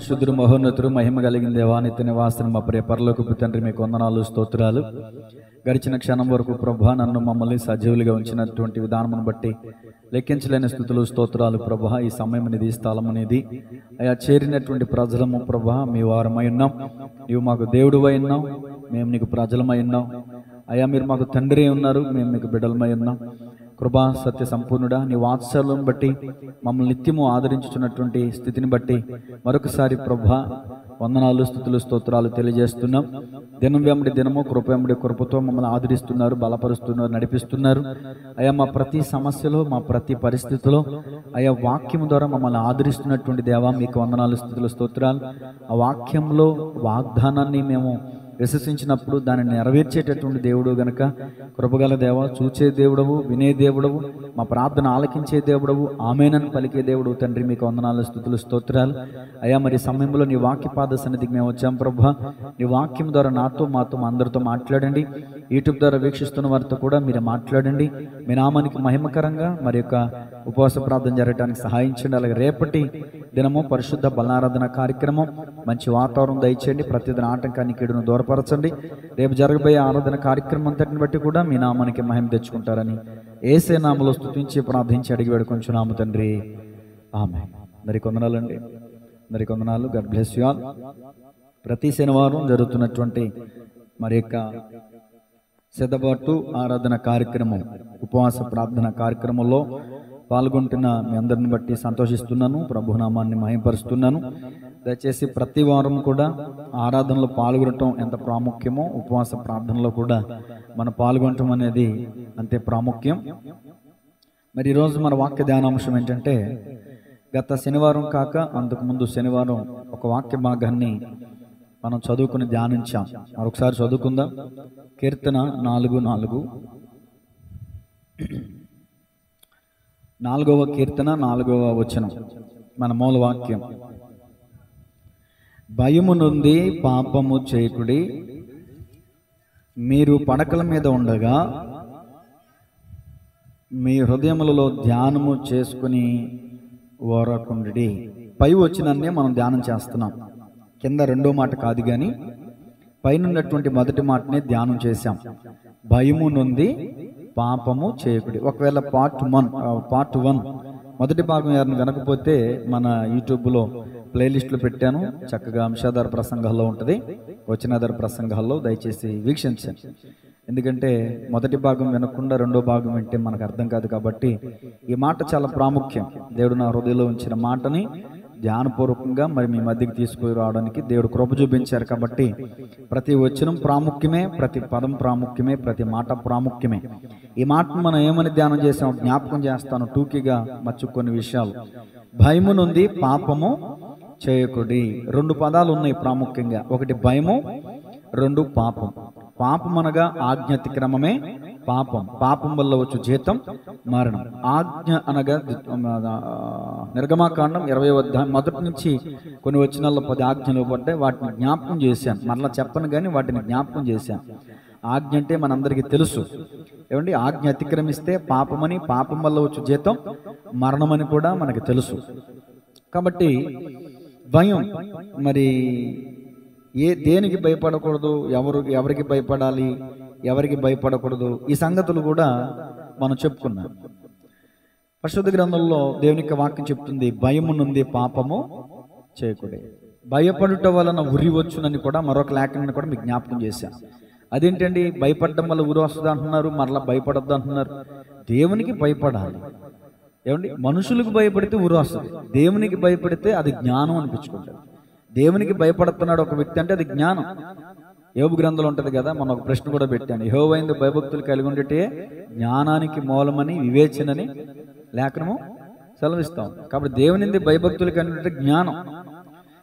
శుద్ధుడు మహోన్నతుడు మహిమ కలిగిన దేవా నిత్య నివాసన మా ప్రియ పరలోకపు తండ్రి మీకు వందనాలు స్తోత్రాలు. గడిచిన క్షణం వరకు ప్రభా నన్ను మమ్మల్ని సజీవులుగా ఉంచినటువంటి విధానమును బట్టి లెక్కించలేని స్థుతులు స్తోత్రాలు ప్రభా. ఈ సమయం అనేది స్థలం అనేది అయా చేరినటువంటి ప్రజలము ప్రభా మీ వారమై ఉన్నాం. నీవు మాకు దేవుడువై ఉన్నాం, మేము నీకు ప్రజలమై ఉన్నాం. అయా మీరు మాకు తండ్రి ఉన్నారు, మేము మీకు బిడ్డలమై ఉన్నాం. కృపా సత్య సంపూర్ణుడా నీ వాత్సల్యం బట్టి మమ్మల్ని నిత్యము ఆదరించుతున్నటువంటి స్థితిని బట్టి మరొకసారి ప్రభా వందనాలు స్థుతులు స్తోత్రాలు తెలియజేస్తున్నాం. దినం వెంబడి దినము కృప వెంబడి కృపతో మమ్మల్ని ఆదరిస్తున్నారు, బలపరుస్తున్నారు, నడిపిస్తున్నారు. అయా మా ప్రతి సమస్యలో మా ప్రతి పరిస్థితిలో అయా వాక్యం ద్వారా మమ్మల్ని ఆదరిస్తున్నటువంటి దేవా మీకు వందనాలు స్థుతులు స్తోత్రాలు. ఆ వాక్యంలో వాగ్దానాన్ని మేము విశ్వసించినప్పుడు దానిని నెరవేర్చేటటువంటి దేవుడు గనక కృపగల దేవ, చూచే దేవుడవు, వినే దేవుడవు, మా ప్రార్థన ఆలకించే దేవుడవు, ఆమేనని పలికే దేవుడు తండ్రి మీకు వందనాలు స్థుతులు స్తోత్రాలు. అయా మరి సమయంలో నీ వాక్యపాద సన్నిధికి మేము వచ్చాం ప్రభా. నీ వాక్యం ద్వారా నాతో మాతో మా అందరితో మాట్లాడండి. యూట్యూబ్ ద్వారా వీక్షిస్తున్న వారితో కూడా మీరు మాట్లాడండి. మీ నామానికి మహిమకరంగా మరి యొక్క ఉపవాస ప్రార్థన జరగడానికి సహాయించండి. అలాగే రేపటి దినము పరిశుద్ధ బలారాధన కార్యక్రమం మంచి వాతావరణం దయచేయండి. ప్రతిదిన ఆటంకాన్ని కీడును దూరపరచండి. రేపు జరగబోయే ఆరాధన కార్యక్రమం అంతటిని బట్టి కూడా మీ నామానికి మహిమ తెచ్చుకుంటారని యేసే నామములో స్తుతించి ప్రార్థించి అడిగి వేడుకొంచున్నాము తండ్రి, ఆమేన్. అందరికీ వందనాలండి, అందరికీ వందనాలు. God bless you all. ప్రతి శనివారం జరుగుతున్నటువంటి మరి యొక్క సిద్ధపాటు ఆరాధన కార్యక్రమం, ఉపవాస ప్రార్థన కార్యక్రమంలో పాల్గొంటున్న మీ అందరిని బట్టి సంతోషిస్తున్నాను, ప్రభునామాన్ని మహిమపరుస్తున్నాను. దయచేసి ప్రతి వారం కూడా ఆరాధనలో పాల్గొనటం ఎంత ప్రాముఖ్యమో ఉపవాస ప్రార్థనలో కూడా మనం పాల్గొనటం అనేది అంతే ప్రాముఖ్యం. మరి ఈరోజు మన వాక్య ధ్యానాంశం ఏంటంటే, గత శనివారం కాక అంతకుముందు శనివారం ఒక వాక్య భాగాన్ని మనం చదువుకుని ధ్యానించాం. మరొకసారి చదువుకుందాం. కీర్తన 4:4, 4వ కీర్తన 4వ వచనం మన మూల వాక్యం. భయము నుండి పాపము చేయకుడి, మీరు పడకల మీద ఉండగా మీ హృదయములలో ధ్యానము చేసుకుని ఓరకుండి. పై వచ్చినన్నే మనం ధ్యానం చేస్తున్నాం. కింద రెండో మాట కాదు కానీ పైనున్నటువంటి మొదటి మాటనే ధ్యానం చేశాం. భయము నుండి పాపము చేయకుడి. ఒకవేళ పార్ట్ 1 మొదటి భాగం ఎవరిని వినకపోతే మన యూట్యూబ్లో ప్లేలిస్ట్లో పెట్టాను. చక్కగా అంశాధార ప్రసంగాల్లో ఉంటుంది, వచనాధార ప్రసంగాల్లో దయచేసి వీక్షించండి. ఎందుకంటే మొదటి భాగం వినకుండా రెండో భాగం వింటే మనకు అర్థం కాదు. కాబట్టి ఈ మాట చాలా ప్రాముఖ్యం. దేవుడు నా హృదయంలో ఉంచిన మాటని ధ్యానపూర్వకంగా మరి మీ మధ్యకి తీసుకుని రావడానికి దేవుడు కృప చూపించారు. కాబట్టి ప్రతి వచనం ప్రాముఖ్యమే, ప్రతి పదం ప్రాముఖ్యమే, ప్రతి మాట ప్రాముఖ్యమే. ఈ మాటను మనం ఏమని ధ్యానం చేసాం జ్ఞాపకం చేస్తాను టూకీగా మర్చి కొన్ని విషయాలు. భయము నుండి పాపము చేయకుడి. 2 పదాలు ఉన్నాయి ప్రాముఖ్యంగా. ఒకటి భయము, 2 పాపం. పాపం అనగా ఆజ్ఞాతిక్రమమే పాపం. పాపం వల్ల వచ్చు జీతం మరణం. ఆజ్ఞ అనగా నిర్గమాకాండం 20వ అధ్యాయం మొదటి నుంచి కొన్ని వచనాల్లో 10 ఆజ్ఞలు ఇవ్వబడ్డాయి. వాటిని జ్ఞాపకం చేశాను. మరలా చెప్పను కానీ వాటిని జ్ఞాపకం చేశాను. ఆజ్ఞ అంటే మనందరికీ తెలుసు ఏమండి. ఆజ్ఞ అతిక్రమిస్తే పాపమని, పాపం వల్ల వచ్చు జీతం మరణమని కూడా మనకి తెలుసు. కాబట్టి భయం మరి దేనికి భయపడకూడదు, ఎవరికి భయపడాలి, ఎవరికి భయపడకూడదు, ఈ సంగతులు కూడా మనం చెప్పుకున్నాం. పరిశుద్ధ గ్రంథంలో దేవుని యొక్క వాక్యం చెప్తుంది, భయము నుండి పాపము చేయకూడదు. భయపడుట వలన ఉరి వచ్చునని కూడా మరొక లేఖనాన్ని కూడా మీకు జ్ఞాపకం చేశాను. అదేంటండి, భయపడడం వల్ల ఉరి వస్తుంది అంటున్నారు, మరలా భయపడద్దు అంటున్నారు. దేవునికి భయపడాలి ఏమండి. మనుషులకు భయపడితే ఉరి వస్తుంది, దేవునికి భయపడితే అది జ్ఞానం అనిపించుకుంటారు. దేవునికి భయపడుతున్నాడు ఒక వ్యక్తి అంటే అది జ్ఞానం. యోబు గ్రంథంలో ఉంటుంది కదా, మనం ఒక ప్రశ్న కూడా పెట్టాను. యెహోవాయందు భయభక్తులు కలిగి ఉండేటే జ్ఞానానికి మూలమని వివేచనని లేఖనము సెలవిస్తాం. కాబట్టి దేవుని భయభక్తులు కలిగి ఉంటే జ్ఞానం.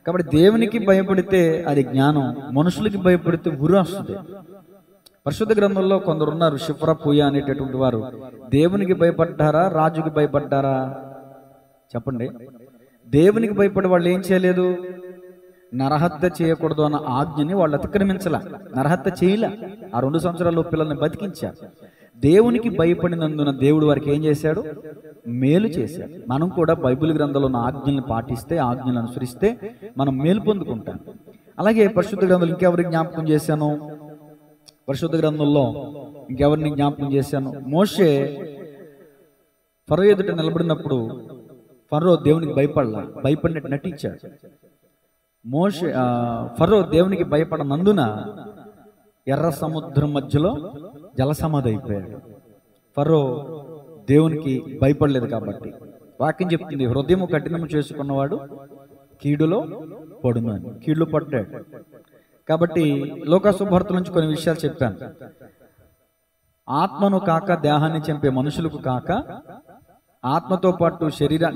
కాబట్టి దేవునికి భయపడితే అది జ్ఞానం, మనుషులకి భయపడితే ఉరి వస్తుంది. పరిశుద్ధ గ్రంథంలో కొందరు ఉన్నారు, షిఫ్రా పూయ అనేటటువంటి వారు. దేవునికి భయపడ్డారా, రాజుకి భయపడ్డారా చెప్పండి. దేవునికి భయపడే వాళ్ళు ఏం చేయలేదు, నరహత్య చేయకూడదు అన్న ఆజ్ఞని వాళ్ళు అతిక్రమించలే, నరహత్య చేయలే. ఆ 2 సంవత్సరాలు పిల్లల్ని బతికించారు. దేవునికి భయపడినందున దేవుడు వారికి ఏం చేశాడు? మేలు చేశాడు. మనం కూడా బైబిల్ గ్రంథంలో ఉన్న ఆజ్ఞలను పాటిస్తే, ఆజ్ఞలను అనుసరిస్తే మనం మేలు పొందుకుంటాం. అలాగే పరిశుద్ధ గ్రంథంలో ఇంకెవరికి జ్ఞాపకం చేశాను? పరిశుద్ధ గ్రంథంలో ఇంకెవరిని జ్ఞాపకం చేశాను? మోషే ఫరో ఎదుట నిలబడినప్పుడు ఫరో దేవునికి భయపడినట్టు నటించాడు. ఫరో దేవునికి భయపడనందున ఎర్ర సముద్రం మధ్యలో జలసమాధి అయిపోయాడు. ఫరో దేవునికి భయపడలేదు కాబట్టి. వాక్యం చెప్తుంది, హృదయం కఠినము చేసుకున్నవాడు కీడులో పడును అని. కీడులో పడ్డాడు. కాబట్టి లోకాసువార్త నుంచి కొన్ని విషయాలు చెప్పాను. ఆత్మను కాక దేహాన్ని చంపే మనుషులకు కాక, ఆత్మతో పాటు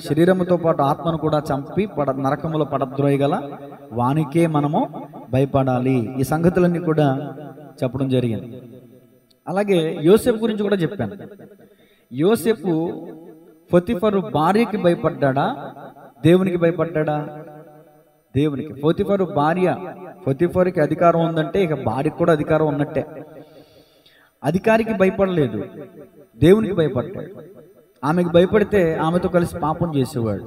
శరీరముతో పాటు ఆత్మను కూడా చంపి నరకములో పడద్రోయగల వానికే మనము భయపడాలి. ఈ సంగతులన్నీ కూడా చెప్పడం జరిగింది. అలాగే యోసేపు గురించి కూడా చెప్పాను. యోసేపు పొతిఫరు భార్యకి భయపడ్డా, దేవునికి భయపడ్డా? దేవునికి. పొతిఫరు భార్య, పొతిఫరుకి అధికారం ఉందంటే ఇక భార్యకి కూడా అధికారం ఉన్నట్టే. అధికారికి భయపడలేదు, దేవునికి భయపడ్డాడు. ఆమెకు భయపడితే ఆమెతో కలిసి పాపం చేసేవాడు,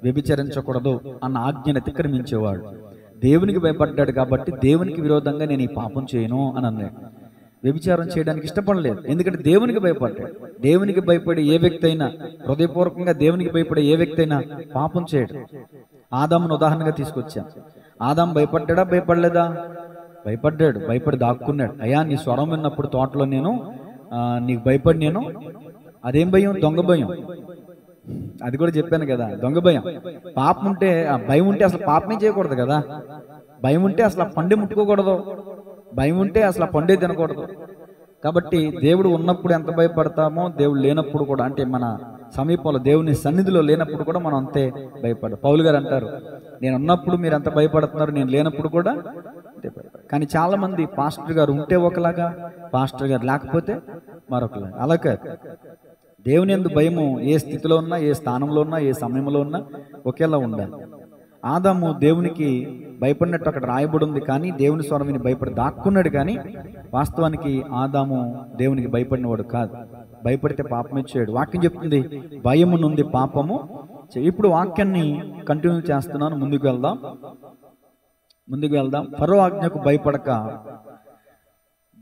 వ్యభిచరించకూడదు అన్న ఆజ్ఞను అతిక్రమించేవాడు. దేవునికి భయపడ్డాడు కాబట్టి దేవునికి విరోధంగా నేను ఈ పాపం చేయను అని అన్నాడు. వ్యభిచారం చేయడానికి ఇష్టపడలేదు, ఎందుకంటే దేవునికి భయపడ్డాడు. దేవునికి భయపడే ఏ వ్యక్తి అయినా, హృదయపూర్వకంగా దేవునికి భయపడే ఏ వ్యక్తి అయినా పాపం చేయడు. ఆదామును ఉదాహరణగా తీసుకొచ్చాను. ఆదాము భయపడ్డా? భయపడలేదా? భయపడ్డాడు. భయపడి దాక్కున్నాడు. అయ్యా, నీ స్వరం విన్నప్పుడు తోటలో నేను నీకు భయపడి నేను, అదేం భయం? దొంగ భయం. అది కూడా చెప్పాను కదా, దొంగ భయం. పాపం ఉంటే, భయం ఉంటే అసలు పాపమే చేయకూడదు కదా. భయం ఉంటే అసలు ఆ పండే ముట్టుకోకూడదు, భయం ఉంటే అసలు ఆ పండే తినకూడదు. కాబట్టి దేవుడు ఉన్నప్పుడు ఎంత భయపడతామో, దేవుడు లేనప్పుడు కూడా, అంటే మన సమీపంలో దేవుని సన్నిధిలో లేనప్పుడు కూడా మనం అంతే భయపడ. పౌలు గారు అంటారు, నేను ఉన్నప్పుడు మీరు ఎంత భయపడుతున్నారు, నేను లేనప్పుడు కూడా అంతే భయపడ. కానీ చాలా మంది పాస్టర్ గారు ఉంటే ఒకలాగా, పాస్టర్ గారు లేకపోతే మరొకలాగా. అలా కాదు. దేవుని యందు భయము ఏ స్థితిలో ఉన్నా, ఏ స్థానంలో ఉన్నా, ఏ సమయంలో ఉన్నా ఒకేలా ఉండాలి. ఆదాము దేవునికి భయపడినట్టు అక్కడ రాయబడి ఉంది, కానీ దేవుని స్వరం విని భయపడి దాక్కున్నాడు. కానీ వాస్తవానికి ఆదాము దేవునికి భయపడినవాడు కాదు. భయపడితే పాపమే చేయడు. వాక్యం చెప్తుంది, భయము నుండి పాపము. ఇప్పుడు వాక్యాన్ని కంటిన్యూ చేస్తున్నాను, ముందుకు వెళ్దాం. ఫరో ఆజ్ఞకు భయపడక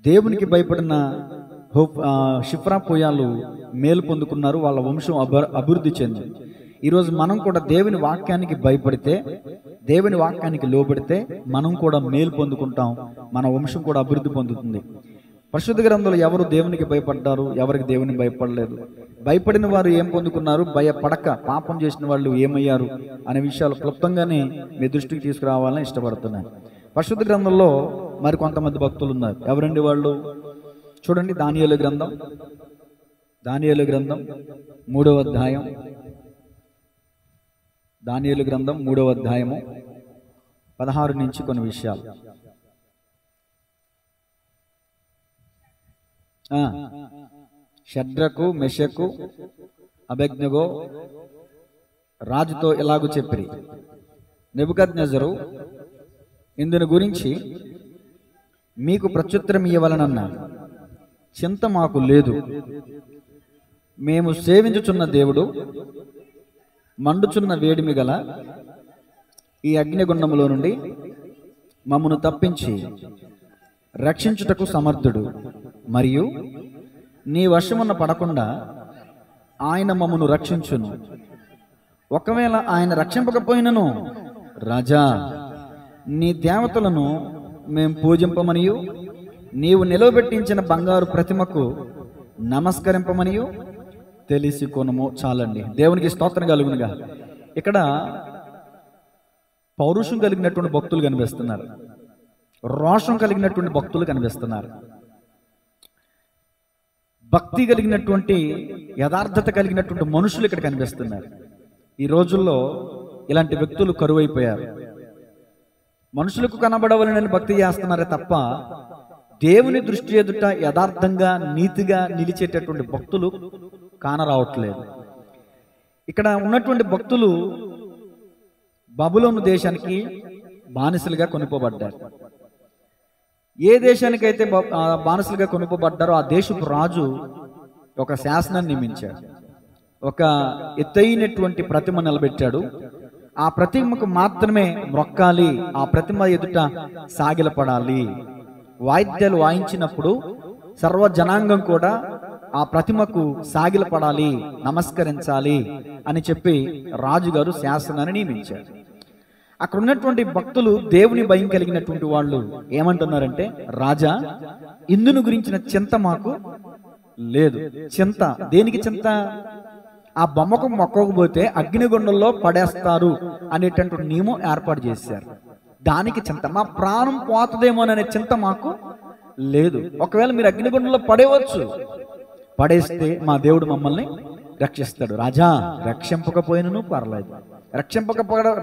దేవునికి భయపడిన షిఫ్రా పోయాలు మేలు పొందుకున్నారు. వాళ్ళ వంశం అభివృద్ధి చెందింది. ఈరోజు మనం కూడా దేవుని వాక్యానికి భయపడితే, దేవుని వాక్యానికి లోబడితే మనం కూడా మేలు పొందుకుంటాం. మన వంశం కూడా అభివృద్ధి పొందుతుంది. పరిశుద్ధ గ్రంథంలో ఎవరు దేవునికి భయపడ్డారు, ఎవరికి దేవుని భయపడలేదు? భయపడిన వారు ఏం పొందుకున్నారు, భయపడక పాపం చేసిన వాళ్ళు ఏమయ్యారు అనే విషయాలు క్లుప్తంగానే మీ దృష్టికి తీసుకురావాలని ఇష్టపడుతున్నాను. పరిశుద్ధ గ్రంథంలో మరి కొంతమంది భక్తులు ఉన్నారు. ఎవరండి వాళ్ళు? చూడండి, దానియేలు గ్రంథం 3వ అధ్యాయం. దానియేలు గ్రంథం 3వ అధ్యాయము 16 నుంచి కొన్ని విషయాలు. షడ్రకు, మెషకు, అబేద్నెగో రాజుతో ఇలాగూ చెప్పిరి, నెబుకద్నెజరు ఇందుని గురించి మీకు ప్రత్యుత్తరం ఇవ్వవలనన్నాడు. చింత మాకు లేదు. మేము సేవించుచున్న దేవుడు మండుచున్న వేడిమి గల ఈ అగ్నిగుండములో నుండి మమ్మను తప్పించి రక్షించుటకు సమర్థుడు. మరియు నీ వశమున పడకుండా ఆయన మమ్మను రక్షించును. ఒకవేళ ఆయన రక్షింపకపోయినను, రాజా, నీ దేవతలను మేము పూజింపమనియు నీవు నిలవబెట్టించిన బంగారు ప్రతిమకు నమస్కరింపమనియు తెలిసి కొనుము. చాలండి, దేవునికి స్తోత్రం కలుగునుగా. ఇక్కడ పౌరుషం కలిగినటువంటి భక్తులు కనిపిస్తున్నారు, రోషం కలిగినటువంటి భక్తులు కనిపిస్తున్నారు, భక్తి కలిగినటువంటి, యథార్థత కలిగినటువంటి మనుషులు ఇక్కడ కనిపిస్తున్నారు. ఈ రోజుల్లో ఇలాంటి వ్యక్తులు కరువైపోయారు. మనుషులకు కనబడవలనని భక్తి చేస్తున్నారే తప్ప దేవుని దృష్టి ఎదుట యథార్థంగా, నీతిగా నిలిచేటటువంటి భక్తులు కానరావట్లేదు. ఇక్కడ ఉన్నటువంటి భక్తులు బబులోను దేశానికి బానిసలుగా కొనుక్కోబడ్డారు. ఏ దేశానికైతే బానిసలుగా కొనుక్కోబడ్డారో ఆ దేశపు రాజు ఒక శాసనాన్ని నియమించాడు. ఒక ఎత్తైనటువంటి ప్రతిమ నిలబెట్టాడు. ఆ ప్రతిమకు మాత్రమే మొక్కాలి, ఆ ప్రతిమ ఎదుట సాగిలపడాలి. వాయిద్యాలు వాయించినప్పుడు సర్వ జనాంగం కూడా ఆ ప్రతిమకు సాగిలపడాలి, నమస్కరించాలి అని చెప్పి రాజుగారు శాసనాన్ని నియమించారు. అక్కడ ఉన్నటువంటి భక్తులు, దేవుని భయం కలిగినటువంటి వాళ్ళు ఏమంటున్నారంటే, రాజా, ఇందును గురించిన చింత మాకు లేదు. చింత దేనికి చింత? ఆ బొమ్మకు మొక్కకపోతే అగ్నిగుండంలో పడేస్తారు అనేటటువంటి నియమం ఏర్పాటు చేశారు. దానికి చింత. మా ప్రాణం పోతుందేమోననే చింత మాకు లేదు. ఒకవేళ మీరు అగ్నిగుండంలో పడేవచ్చు, పడేస్తే మా దేవుడు మమ్మల్ని రక్షిస్తాడు. రాజా, రక్షింపకపోయినను పర్లేదు,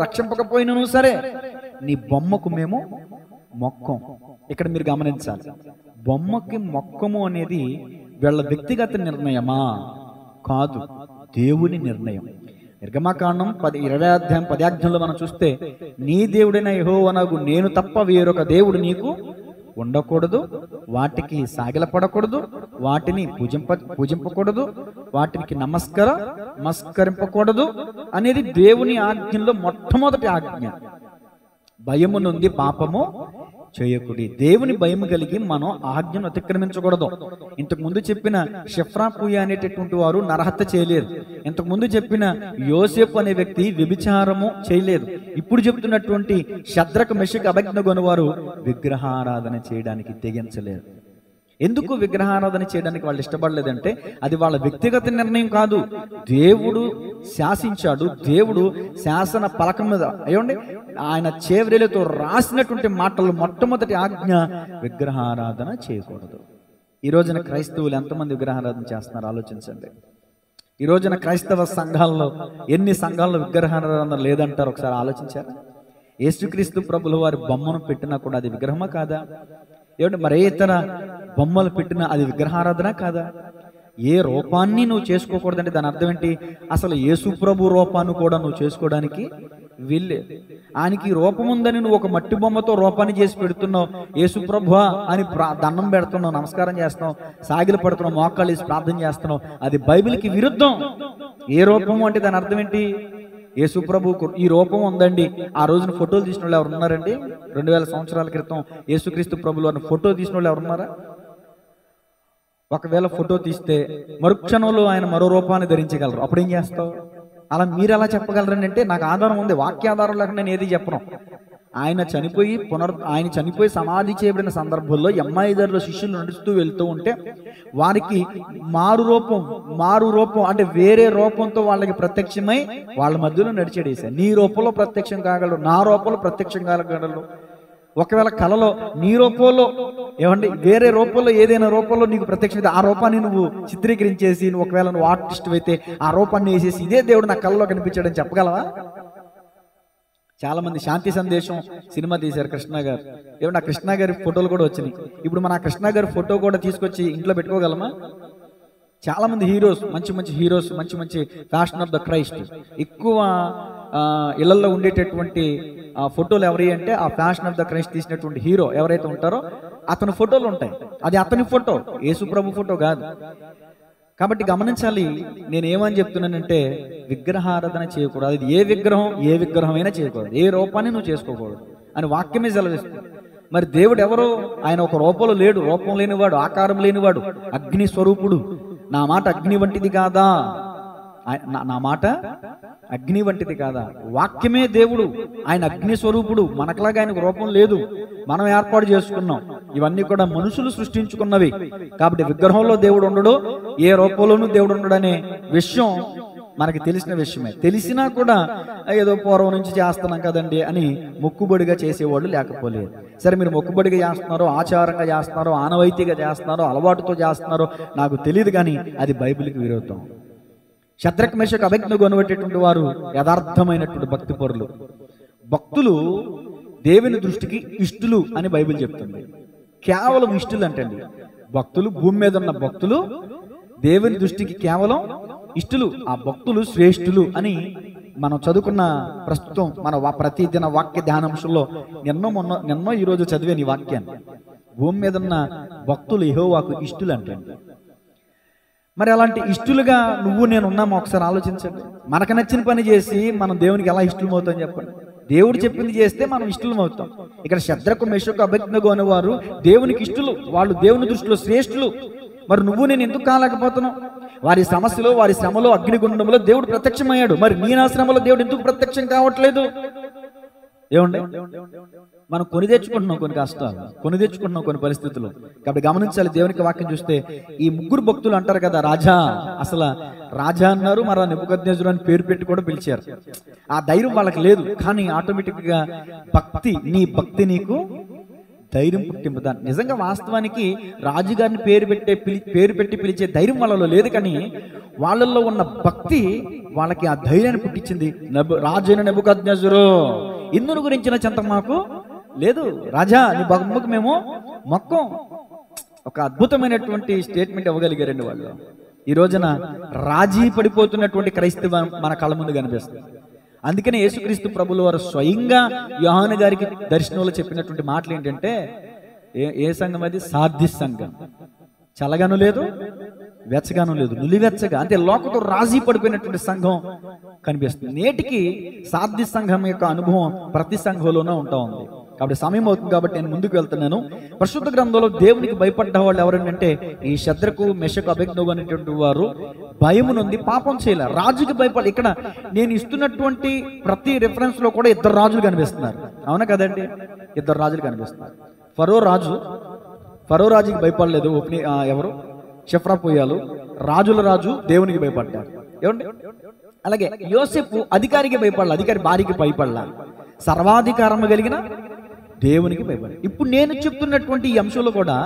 రక్షింపకపోయినను సరే, నీ బొమ్మకు మేము మొక్కం. ఇక్కడ మీరు గమనించాలి, బొమ్మకి మొక్కము అనేది వీళ్ళ వ్యక్తిగత నిర్ణయమా? కాదు, దేవుని నిర్ణయం. నిర్గమకాండం 20వ అధ్యాయం 10వ అధ్యాయంలో మనం చూస్తే, నీ దేవుడైన యెహోవానగు నేను తప్ప వేరొక దేవుడు నీకు ఉండకూడదు, వాటికి సాగిలపడకూడదు, వాటిని పూజింపకూడదు, వాటికి నమస్కరింపకూడదు అనేది దేవుని ఆజ్ఞలో మొట్టమొదటి ఆజ్ఞ. భయము నుండి పాపము చేయకుడి. దేవుని భయం కలిగి మనం ఆజ్ఞను అతిక్రమించకూడదు. ఇంతకు ముందు చెప్పిన షెఫ్రా పూయ అనేటటువంటి వారు నరహత్య చేయలేరు. ఇంతకు ముందు చెప్పిన యోసేపు అనే వ్యక్తి వ్యభిచారము చేయలేదు. ఇప్పుడు చెప్తున్నటువంటి శద్రక్ మెషక్ అబేద్నెగో వారు విగ్రహారాధన చేయడానికి తెగించలేరు. ఎందుకు విగ్రహారాధన చేయడానికి వాళ్ళు ఇష్టపడలేదంటే, అది వాళ్ళ వ్యక్తిగత నిర్ణయం కాదు, దేవుడు శాసించాడు. దేవుడు శాసన పలకం మీద అయ్యండి ఆయన చేవ్రేలతో రాసినటువంటి మాటలు మొట్టమొదటి ఆజ్ఞ విగ్రహారాధన చేయకూడదు. ఈ రోజున క్రైస్తవులు ఎంతమంది విగ్రహారాధన చేస్తున్నారు ఆలోచించండి. ఈ రోజున క్రైస్తవ సంఘాల్లో ఎన్ని సంఘాల్లో విగ్రహారాధన లేదంటారు ఒకసారి ఆలోచించారు? యేసుక్రీస్తు ప్రభుల వారి బొమ్మను పెట్టినా కూడా అది విగ్రహమా కాదా? ఏమంటే మరే ఇతర బొమ్మలు పెట్టినా అది విగ్రహారాధన కాదా? ఏ రూపాన్ని నువ్వు చేసుకోకూడదంటే దాని అర్థం ఏంటి? అసలు యేసు ప్రభు రూపాన్ని కూడా నువ్వు చేసుకోవడానికి వీల్లేదు. ఆయనకి రూపం ఉందని నువ్వు ఒక మట్టి బొమ్మతో రూపాన్ని చేసి పెడుతున్నావు, యేసు ప్రభువా అని దండం పెడుతున్నావు, నమస్కారం చేస్తున్నావు, సాగిలు పడుతున్నావు, మోకాళ్ళు వేసి ప్రార్థన చేస్తున్నావు. అది బైబిల్కి విరుద్ధం. ఏ రూపము అంటే దాని అర్థం ఏంటి? యేసు ప్రభు ఈ రూపం ఉందండి. ఆ రోజున ఫోటోలు తీసిన వాళ్ళు ఎవరు ఉన్నారండి? 2000 సంవత్సరాల క్రితం యేసుక్రీస్తు ప్రభులు అని ఫోటో తీసిన వాళ్ళు ఎవరున్నారా? ఒకవేళ ఫోటో తీస్తే మరుక్షణంలో ఆయన మరో రూపాన్ని ధరించగలరు. అప్పుడు ఏం చేస్తావు? అలా మీరు ఎలా చెప్పగలరండి అంటే, నాకు ఆధారం ఉంది, వాక్యాధారం లేకుండా నేను ఏది చెప్పను. ఆయన చనిపోయి సమాధి చేయబడిన సందర్భంలో ఎమ్మాయిదారులో శిష్యులు నడుస్తూ వెళ్తూ ఉంటే వారికి మారు రూపం అంటే వేరే రూపంతో వాళ్ళకి ప్రత్యక్షమై వాళ్ళ మధ్యలో నడిచేడేసా. నీ రూపంలో ప్రత్యక్షం కాగలరు, నా రూపంలో ప్రత్యక్షం కాగలరు. ఒకవేళ కళలో నీ రూపంలో ఏమండి వేరే రూపంలో ఏదైనా రూపంలో నీకు ప్రత్యక్షమైతే ఆ రూపాన్ని నువ్వు చిత్రీకరించేసి, నువ్వు ఒకవేళ నువ్వు ఆర్టిస్ట్ అయితే ఆ రూపాన్ని వేసేసి ఇదే దేవుడు నా కళలో కనిపించాడని చెప్పగలవా? చాలా మంది శాంతి సందేశం సినిమా తీశారు కృష్ణ గారు. ఏమన్నా కృష్ణ గారి ఫోటోలు కూడా వచ్చినాయి. ఇప్పుడు మన కృష్ణ గారి ఫోటో కూడా తీసుకొచ్చి ఇంట్లో పెట్టుకోగలమా? చాలా మంది హీరోస్, మంచి హీరోస్, మంచి ఫ్యాషన్ ఆఫ్ ద క్రైస్ట్, ఎక్కువ ఇళ్లలో ఉండేటటువంటి ఫోటోలు ఎవరి అంటే ఆ ఫ్యాషన్ ఆఫ్ ద క్రైస్ట్ తీసినటువంటి హీరో ఎవరైతే ఉంటారో అతని ఫోటోలు ఉంటాయి. అది అతని ఫోటో, యేసు ప్రభు ఫోటో కాదు. కాబట్టి గమనించాలి. నేను ఏమని చెప్తున్నానంటే, విగ్రహారాధన చేయకూడదు. అది ఏ విగ్రహమైనా చేయకూడదు, ఏ రూపాన్ని నువ్వు చేసుకోకూడదు అని వాక్యమే సెలవిస్తుంది. మరి దేవుడు ఎవరో? ఆయన ఒక రూపంలో లేడు, రూపం లేనివాడు, ఆకారం లేనివాడు, అగ్ని స్వరూపుడు. నా మాట అగ్ని వంటిది కాదా? నా మాట అగ్ని వంటిది కాదా? వాక్యమే దేవుడు, ఆయన అగ్ని స్వరూపుడు. మనకులాగా ఆయనకు రూపం లేదు, మనం ఏర్పాటు చేసుకున్నాం. ఇవన్నీ కూడా మనుషులు సృష్టించుకున్నవి. కాబట్టి విగ్రహంలో దేవుడు ఉండడు, ఏ రూపంలోనూ దేవుడు ఉండడు అనే విషయం మనకి తెలిసిన విషయమే. తెలిసినా కూడా ఏదో పూర్వం నుంచి చేస్తున్నాం కదండి అని మొక్కుబడిగా చేసేవాళ్ళు లేకపోలేదు. సరే, మీరు మొక్కుబడిగా చేస్తున్నారో, ఆచారంగా చేస్తున్నారో, ఆనవాయితీగా చేస్తున్నారో, అలవాటుతో చేస్తున్నారో నాకు తెలియదు, కానీ అది బైబిల్కి విరోధం. శద్రక్ మెషక్ అబేద్నెగో కొనబెట్టేటువంటి వారు యథార్థమైనటువంటి భక్తి పరులు. భక్తులు దేవుని దృష్టికి ఇష్టులు అని బైబిల్ చెప్తుంది. కేవలం ఇష్టులు అంటండి. భక్తులు, భూమి మీద ఉన్న భక్తులు దేవుని దృష్టికి కేవలం ఇష్టులు. ఆ భక్తులు శ్రేష్ఠులు అని మనం చదువుకున్న ప్రస్తుతం మన ప్రతిదిన వాక్య ధ్యానాంశంలో నిన్నో ఈరోజు చదివే నీ వాక్యాన్ని. భూమి మీద ఉన్న భక్తులు యెహోవాకు ఇష్టులు అంటండి. మరి అలాంటి ఇష్టలుగా నువ్వు నేను ఉన్నామో ఒకసారి ఆలోచించండి. మనకు నచ్చిన పని చేసి మనం దేవునికి ఎలా ఇష్టలం అవుతాం చెప్పండి. దేవుడు చెప్పింది చేస్తే మనం ఇష్టలం అవుతాం. ఇక్కడ శద్రకు మెషకు అబేద్నెగో అనేవారు దేవునికి ఇష్టలు, వాళ్ళు దేవుని దృష్టిలో శ్రేష్ఠులు. మరి నువ్వు నేను ఎందుకు కాలేకపోతున్నావు? వారి సమస్యలో, వారి శ్రమలో, అగ్నిగుండంలో దేవుడు ప్రత్యక్షమయ్యాడు. మరి నీ నా శ్రమలో దేవుడు ఎందుకు ప్రత్యక్షం కావట్లేదు? ఏమండి, మనం కొని తెచ్చుకుంటున్నాం కొన్ని కష్టాలు, కొని తెచ్చుకుంటున్నాం కొన్ని పరిస్థితులు. కాబట్టి గమనించాలి. దేవునికి వాక్యం చూస్తే ఈ ముగ్గురు భక్తులు అంటారు కదా రాజా, అసలు రాజా అన్నారు, మరి నెబుకద్నెజరు అని పేరు పెట్టి కూడా పిలిచారు. ఆ ధైర్యం వాళ్ళకి లేదు. కానీ ఆటోమేటిక్ గా నీ భక్తి నీకు ధైర్యం పుట్టింపుదా. నిజంగా వాస్తవానికి రాజుగారిని పేరు పెట్టి పిలిచే ధైర్యం వాళ్ళలో లేదు, కానీ వాళ్ళల్లో ఉన్న భక్తి వాళ్ళకి ఆ ధైర్యాన్ని పుట్టించింది. రాజు అయిన నెబుకద్నెజరు, ఇందును గురించిన చింత మాకు లేదు, రాజా నీ బొమ్మకు మేము మొక్కం. ఒక అద్భుతమైనటువంటి స్టేట్మెంట్ ఇవ్వగలిగారండి వాళ్ళు. ఈ రోజున రాజీ పడిపోతున్నటువంటి క్రైస్తవం మన కళ్ళ ముందు కనిపిస్తుంది. అందుకనే యేసుక్రీస్తు ప్రభుల వారు స్వయంగా యోహాను గారికి దర్శనంలో చెప్పినటువంటి మాటలు ఏంటంటే, ఏ సంఘం అది? సార్దిస్ సంఘం. చల్లగాను లేదు, వెచ్చగాను లేదు, నులివెచ్చగా, అంటే లోకంతో రాజీ పడిపోయినటువంటి సంఘం కనిపిస్తుంది. నేటికి సార్దిస్ సంఘం యొక్క అనుభవం ప్రతి సంఘంలోనే ఉంటా ఉంది. కాబట్టి సమయం అవుతుంది కాబట్టి నేను ముందుకు వెళ్తున్నాను. పరిశుద్ధ గ్రంథంలో దేవునికి భయపడ్డ వాళ్ళు ఎవరంటే ఈ శద్రకు మెషకు అబేద్నెగో అనేటువంటి వారు భయము నుండి పాపం చేయలే. రాజుకి భయపడ. ఇక్కడ నేను ఇస్తున్నటువంటి ప్రతి రిఫరెన్స్ లో కూడా ఇద్దరు రాజులు కనిపిస్తున్నారు. అవునా కదండి? ఇద్దరు రాజులు కనిపిస్తున్నారు. ఫరో రాజుకి భయపడలేదు. ఎవరు? షెఫ్రాపోయాలు. రాజుల రాజు దేవునికి భయపడ్డారు. ఏమండి? అలాగే యోసేపు అధికారికి భయపడాలి, అధికారి భార్యకి భయపడాల. సర్వాధికారం కలిగిన దేవునికి భయపడాలి. ఇప్పుడు నేను చెప్తున్నటువంటి ఈ అంశంలో కూడా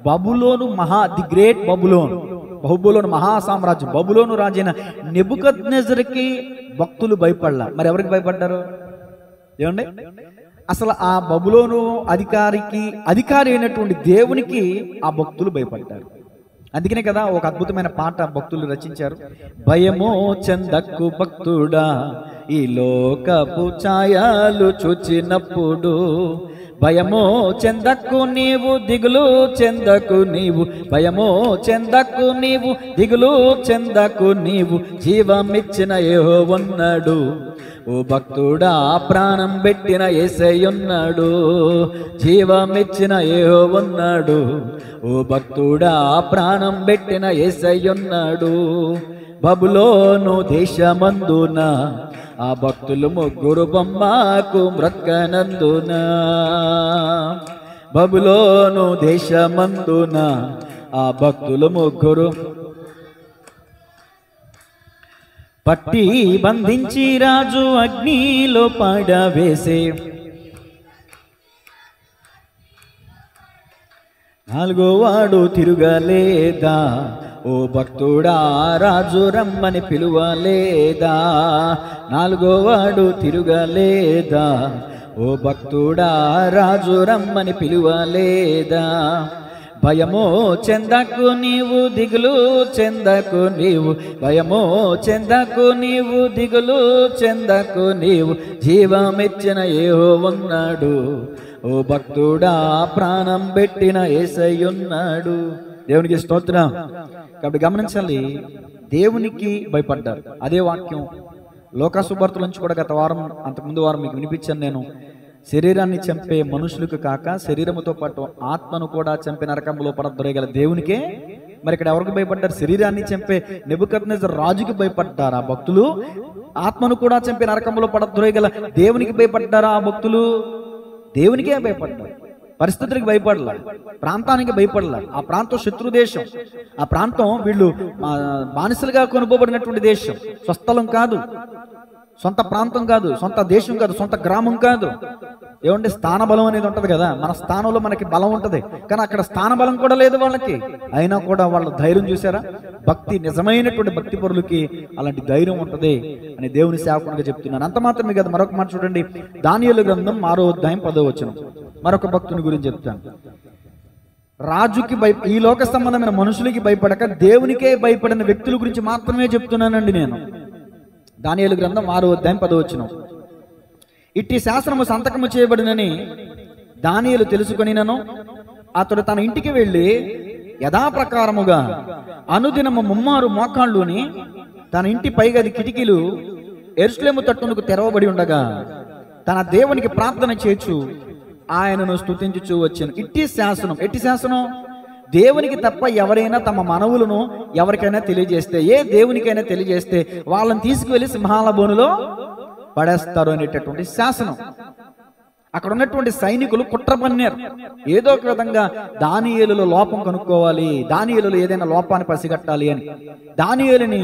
బబులోను ది గ్రేట్ బబులోను మహా సామ్రాజ్యం, బబులోను రాజైన నెబుకద్నెజరుకి భక్తులు భయపడాల. మరి ఎవరికి భయపడ్డారు? ఏమండి? అసలు ఆ బబులోను అధికారి అయినటువంటి దేవునికి ఆ భక్తులు భయపడ్డారు. అందుకనే కదా ఒక అద్భుతమైన పాట భక్తులు రచించారు. భయమో చెందకు భక్తుడా ఈ లోకపు ఛాయలు చూచినప్పుడు, భయమో చెందకు నీవు దిగులు చెందకు నీవు, భయమో చెందకు నీవు దిగులు చెందకు నీవు, జీవమిచ్చిన యెహోవన్నాడు. ఓ భక్తుడా ప్రాణం పెట్టిన యేసయ్యున్నాడు, జీవమిచ్చిన యెహోవన్నాడు. ఓ భక్తుడా ప్రాణం పెట్టిన యేసయ్యున్నాడు. బబులోను దేశమందున ఆ భక్తులు ముగ్గురు బొమ్మకు మ్రక్కనందున, బబులోను దేశమందున ఆ భక్తులు ముగ్గురు పట్టి బంధించి రాజు అగ్నిలో పడవేసే, నాలుగో వాడు తిరుగలేదా ఓ భక్తుడా రాజు రమ్మని పిలువలేదా, నాలుగో వాడు తిరుగలేదా ఓ భక్తుడా రాజు రమ్మని పిలువలేదా. భయమో చెందకు నీవు దిగులు చెందకు నీవు, భయమో చెందకు నీవు దిగులు చెందకు నీవు, జీవమిచ్చిన యెహోవన్నాడు. ఓ భక్తుడా ప్రాణం పెట్టిన యేసయ్యున్నాడు. దేవునికి స్తోత్రం. కాబట్టి గమనించాలి, దేవునికి భయపడ్డారు. అదే వాక్యం లోకాసువార్తల నుంచి కూడా గత వారం అంతకుముందు వారం మీకు వినిపించాను నేను. శరీరాన్ని చంపే మనుషులకు కాక శరీరముతో పాటు ఆత్మను కూడా చంపే నరకంలో పడద్రోయగల దేవునికే. మరి ఇక్కడ ఎవరికి భయపడ్డారు? శరీరాన్ని చంపే నెబుకద్నెజరు రాజుకి భయపడ్డారా భక్తులు? ఆత్మను కూడా చంపే నరకంలో పడద్రోయగల దేవునికి భయపడ్డారా ఆ భక్తులు? దేవునికే భయపడ్డారు. పరిస్థితులకు భయపడలా, ప్రాంతానికి భయపడలా. ఆ ప్రాంతం శత్రు దేశం, ఆ ప్రాంతం వీళ్ళు బానిసలుగా కొనుకోబడినటువంటి దేశం. స్వస్థలం కాదు, సొంత ప్రాంతం కాదు, సొంత దేశం కాదు, సొంత గ్రామం కాదు. ఏమంటే స్థానబలం అనేది ఉంటది కదా, మన స్థానంలో మనకి బలం ఉంటది, కానీ అక్కడ స్థానబలం కూడా లేదు వాళ్ళకి. అయినా కూడా వాళ్ళ ధైర్యం చూసారా? భక్తి, నిజమైనటువంటి భక్తి పరులకి అలాంటి ధైర్యం ఉంటది అని దేవుని సేవకునిగా చెప్తున్నాను. అంత మాత్రమే కదా, మరొక మాట చూడండి. దానియేలు గ్రంథం 6వ అధ్యాయం 10వ వచనం. మరొక భక్తుని గురించి చెప్తాను. రాజుకి ఈ లోక సంబంధమైన మనుషులకి భయపడక దేవునికే భయపడిన వ్యక్తుల గురించి మాత్రమే చెప్తున్నానండి నేను. దానియేలు గ్రంథం 6వ అధ్యాయం 10వ వచనం. ఇట్టి శాసనము సంతకము చేయబడినని దానియేలు తెలుసుకొనినను అతడు తన ఇంటికి వెళ్ళి యథాప్రకారముగా అనుదినము ముమ్మారు మోకాళ్ళుని తన ఇంటి పైగది కిటికీలు యెరూషలేము తట్టునకు తెరవబడి ఉండగా తన దేవునికి ప్రార్థన చేర్చు ఆయనను స్తుతించుచూ వచ్చాను. ఇట్టి శాసనం, ఎట్టి శాసనం? దేవునికి తప్ప ఎవరైనా తమ మనవులను ఎవరికైనా తెలియజేస్తే, ఏ దేవునికైనా తెలియజేస్తే వాళ్ళని తీసుకువెళ్ళి సింహాల బోనులో పడేస్తారు అనేటటువంటి శాసనం. అక్కడ ఉన్నటువంటి సైనికులు కుట్ర పన్నారు. ఏదో ఒక విధంగా దానియేలులో లోపం కనుక్కోవాలి, దానియేలులో ఏదైనా లోపాన్ని పసిగట్టాలి అని. దానియేలుని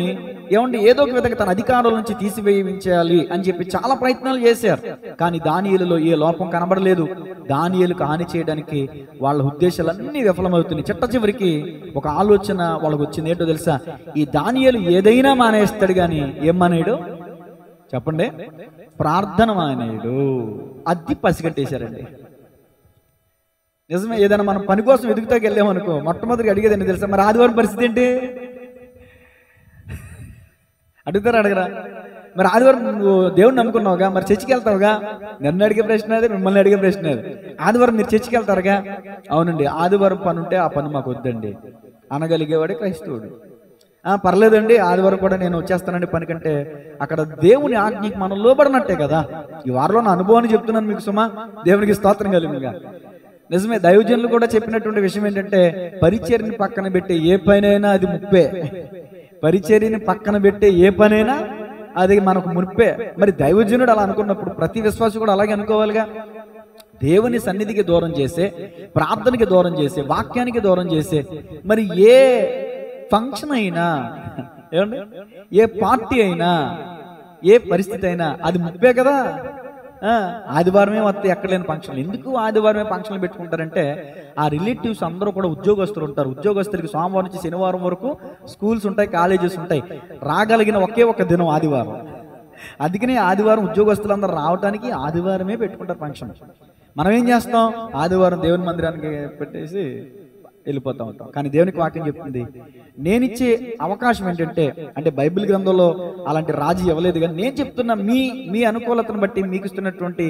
ఏదో ఒక విధంగా తన అధికారుల నుంచి తీసివేయించాలి అని చెప్పి చాలా ప్రయత్నాలు చేశారు. కానీ దానియేలులో ఏ లోపం కనబడలేదు. దానియేలుకు హాని చేయడానికి వాళ్ళ ఉద్దేశాలన్నీ విఫలమవుతున్నాయి. చిట్ట చివరికి ఒక ఆలోచన వాళ్ళకు వచ్చింది. ఏంటో తెలుసా? ఈ దానియేలు ఏదైనా మానేస్తాడు, కానీ ఏం మానేయడు చెప్పండి? ప్రార్థన మానేయడు. అది పసిగట్టేశారండి. నిజమే. ఏదైనా మనం పని కోసం వెతుకుతాకి వెళ్ళామనుకో, మొట్టమొదటిగా అడిగేది ఏంటి తెలుసా? మరి ఆదివారం పరిస్థితి ఏంటి? అడుగుతారా అడగరా? మరి ఆదివారం నువ్వు దేవుడిని నమ్ముకున్నావుగా, మరి చర్చికి వెళ్తావుగా? నన్ను అడిగే ప్రశ్న అది, మిమ్మల్ని అడిగే ప్రశ్న అది. ఆదివారం మీరు చర్చికి వెళ్తారుగా? అవునండి, ఆదివారం పని ఉంటే ఆ పని మాకు వద్దండి అనగలిగేవాడే క్రైస్తవుడు. పర్లేదండి, ఆదివారం కూడా నేను వచ్చేస్తానండి పని కంటే. అక్కడ దేవుని ఆజ్ఞకి మనం లోబడినట్టే కదా. ఈ వారంలో నా అనుభవాన్ని చెప్తున్నాను మీకు సుమా. దేవునికి స్తోత్రం కలుగునుగా. నిజమే. దైవజనులు కూడా చెప్పినటువంటి విషయం ఏంటంటే, పరిచర్యని పక్కన పెట్టే ఏ పనైనా అది ముప్పే. పరిచర్యని పక్కన పెట్టే ఏ పనైనా అది మనకు ముప్పే. మరి దైవజనుడు అలా అనుకున్నప్పుడు ప్రతి విశ్వాసి కూడా అలాగే అనుకోవాలిగా. దేవుని సన్నిధికి దూరం చేసే, ప్రార్థనకి దూరం చేసే, వాక్యానికి దూరం చేసే మరి ఏ ఫంక్షన్ అయినా, ఏమండి, ఏ పార్టీ అయినా, ఏ పరిస్థితి అయినా అది ముప్పే కదా. ఆదివారమే వస్తే ఎక్కడ లేని ఫంక్షన్లు. ఎందుకు ఆదివారమే ఫంక్షన్లు పెట్టుకుంటారంటే, ఆ రిలేటివ్స్ అందరూ కూడా ఉద్యోగస్తులు ఉంటారు. ఉద్యోగస్తులకి సోమవారం నుంచి శనివారం వరకు స్కూల్స్ ఉంటాయి, కాలేజెస్ ఉంటాయి. రాగలిగిన ఒకే ఒక దినం ఆదివారం. అందుకనే ఆదివారం ఉద్యోగస్తులందరూ రావడానికి ఆదివారమే పెట్టుకుంటారు ఫంక్షన్. మనం ఏం చేస్తాం? ఆదివారం దేవుని మందిరానికి పెట్టేసి వెళ్ళిపోతూ ఉంటాం. కానీ దేవునికి వాక్యం చెప్తుంది, నేనిచ్చే అవకాశం ఏంటంటే, అంటే బైబిల్ గ్రంథంలో అలాంటి రాజీ ఇవ్వలేదు, కానీ నేను చెప్తున్నా మీ అనుకూలతను బట్టి మీకు ఇస్తున్నటువంటి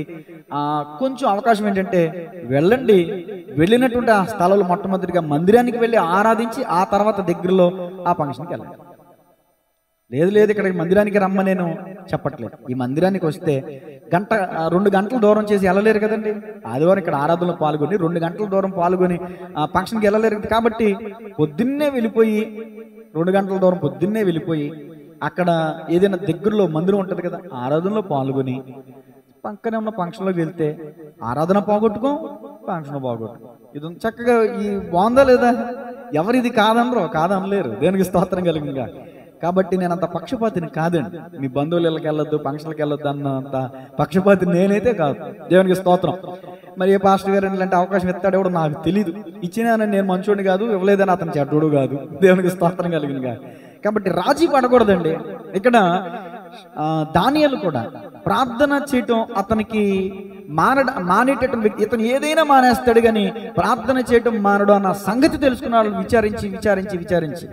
కొంచెం అవకాశం ఏంటంటే, వెళ్ళండి. వెళ్ళినటువంటి ఆ స్థలంలో మొట్టమొదటిగా మందిరానికి వెళ్ళి ఆరాధించి ఆ తర్వాత దగ్గరలో ఆ ఫంక్షన్కి వెళ్ళండి. లేదు ఇక్కడికి మందిరానికి రమ్మ నేను చెప్పట్లేదు. ఈ మందిరానికి వస్తే 2 గంటల దూరం చేసి వెళ్ళలేరు కదండి. ఆదివారం ఇక్కడ ఆరాధనలో పాల్గొని 2 గంటల దూరం పాల్గొని ఫంక్షన్కి వెళ్ళలేరు. కాబట్టి పొద్దున్నే వెళ్ళిపోయి 2 గంటల దూరం పొద్దున్నే వెళ్ళిపోయి అక్కడ ఏదైనా దగ్గరలో మందిరం ఉంటుంది కదా, ఆరాధనలో పాల్గొని పక్కనే ఉన్న ఫంక్షన్లోకి వెళ్తే ఆరాధన పోగొట్టుకో, ఫంక్షన్ పోగొట్టుకో. ఇది చక్కగా ఈ బాగుందా లేదా? ఎవరిది కాదనలేరు. దేనికి స్తోత్రం కలిగిందిగా. కాబట్టి నేను అంత పక్షపాతిని కాదండి. మీ బంధువులకి వెళ్ళొద్దు, ఫంక్షన్కి వెళ్ళొద్దు అన్నంత పక్షపాతి నేనైతే కాదు. దేవునికి స్తోత్రం. మరి ఏ పాస్టర్ గారు ఇలాంటి అవకాశం ఇస్తాడో కూడా నాకు తెలియదు. ఇచ్చినానని నేను మంచోడిని కాదు, ఇవ్వలేదని అతను చెడ్డోడు కాదు. దేవునికి స్తోత్రం కలిగిందిగా. కాబట్టి రాజీ పడకూడదండి. ఇక్కడ దానియేలు కూడా ప్రార్థన చేయటం అతనికి మానేటటువంటి వ్యక్తి. ఇతను ఏదైనా మానేస్తాడు, కానీ ప్రార్థన చేయటం మానడు అన్న సంగతి తెలుసుకున్నాడు. విచారించి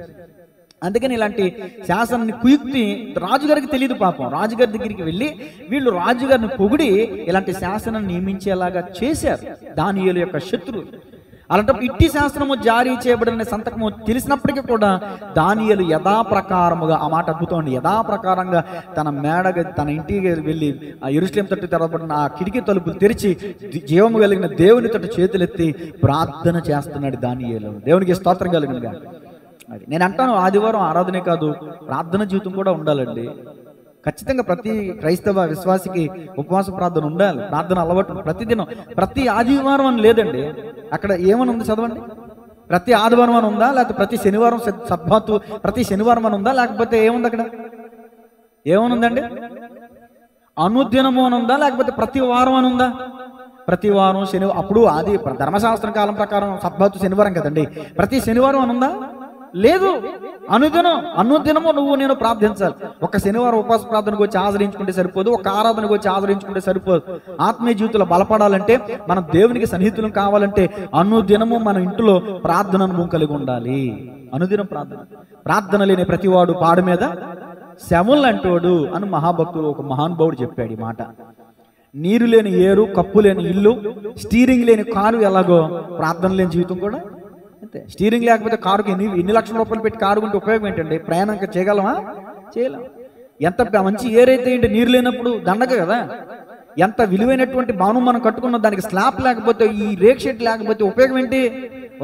అందుకని ఇలాంటి శాసనాన్ని కుయుక్తి రాజుగారికి తెలియదు. పాపం రాజుగారి దగ్గరికి వెళ్ళి వీళ్ళు రాజుగారిని పొగిడి ఇలాంటి శాసనాన్ని నియమించేలాగా చేశారు దానియేలు యొక్క శత్రువులు. అలాంటప్పుడు ఇట్టి శాసనము జారీ చేయబడిన సంతకము తెలిసినప్పటికీ కూడా దానియేలు యథాప్రకారముగా, ఆ మాట అద్భుతం అండి, యథాప్రకారంగా తన ఇంటికి వెళ్ళి ఆ యెరూషలేము తట్టు తెరవబడిన ఆ కిటికీ తలుపులు తెరిచి జీవము కలిగిన దేవుని తట్టు చేతులెత్తి ప్రార్థన చేస్తున్నాడు దానియేలు. దేవునికి స్తోత్రం కలిగినగా. అది నేను అంటాను, ఆదివారం ఆరాధనే కాదు, ప్రార్థన జీవితం కూడా ఉండాలండి. ఖచ్చితంగా ప్రతి క్రైస్తవ విశ్వాసికి ఉపవాస ప్రార్థన ఉండాలి. ప్రార్థన అలవాటు ప్రతిదినం, ప్రతి ఆదివారం అని లేదండి. అక్కడ ఏమని ఉంది చదవండి. ప్రతి ఆదివారం అని ఉందా, లేకపోతే ప్రతి శనివారం సబ్బాతు ప్రతి శనివారం అని ఉందా, లేకపోతే ఏముంది అక్కడ? ఏమనుందండి? అనుదినము అని ఉందా, లేకపోతే ప్రతి వారం అని ఉందా? ప్రతి వారం శనివారం. అప్పుడు ఆది ధర్మశాస్త్రం కాలం ప్రకారం సబ్బాతు శనివారం కదండి. ప్రతి శనివారం అని ఉందా? లేదు. అనుదినము నువ్వు నేను ప్రార్థించాలి. ఒక శనివారం ఉపవాస ప్రార్థనకు వచ్చి ఆచరించుకుంటే సరిపోదు, ఒక ఆరాధనకు వచ్చి ఆచరించుకుంటే సరిపోదు. ఆత్మీయ జీవితంలో బలపడాలంటే, మనం దేవునికి సన్నిహితులం కావాలంటే అనుదినము మన ఇంటిలో ప్రార్థన అనుభవం కలిగి ఉండాలి. అనుదినం ప్రార్థన లేని ప్రతివాడు పాడు మీద శవములు అంటోడు అని మహాభక్తుడు ఒక మహానుభావుడు చెప్పాడు ఈ మాట. నీరు లేని ఏరు, కప్పు లేని ఇల్లు, స్టీరింగ్ లేని కారు ఎలాగో ప్రార్థన లేని జీవితం కూడా అంతే. స్టీరింగ్ లేకపోతే కారుకి ఎన్ని లక్షల రూపాయలు పెట్టి కారు ఉంటే ఉపయోగం ఏంటండి? ప్రయాణం చేయగలమా? చేయలేం. ఎంత మంచి ఏరైతే ఏంటి, నీరు లేనప్పుడు దండగ కదా. ఎంత విలువైనటువంటి భవనం మనం కట్టుకున్న దానికి స్లాబ్ లేకపోతే, ఈ రేక్ షెడ్ లేకపోతే ఉపయోగం ఏంటి?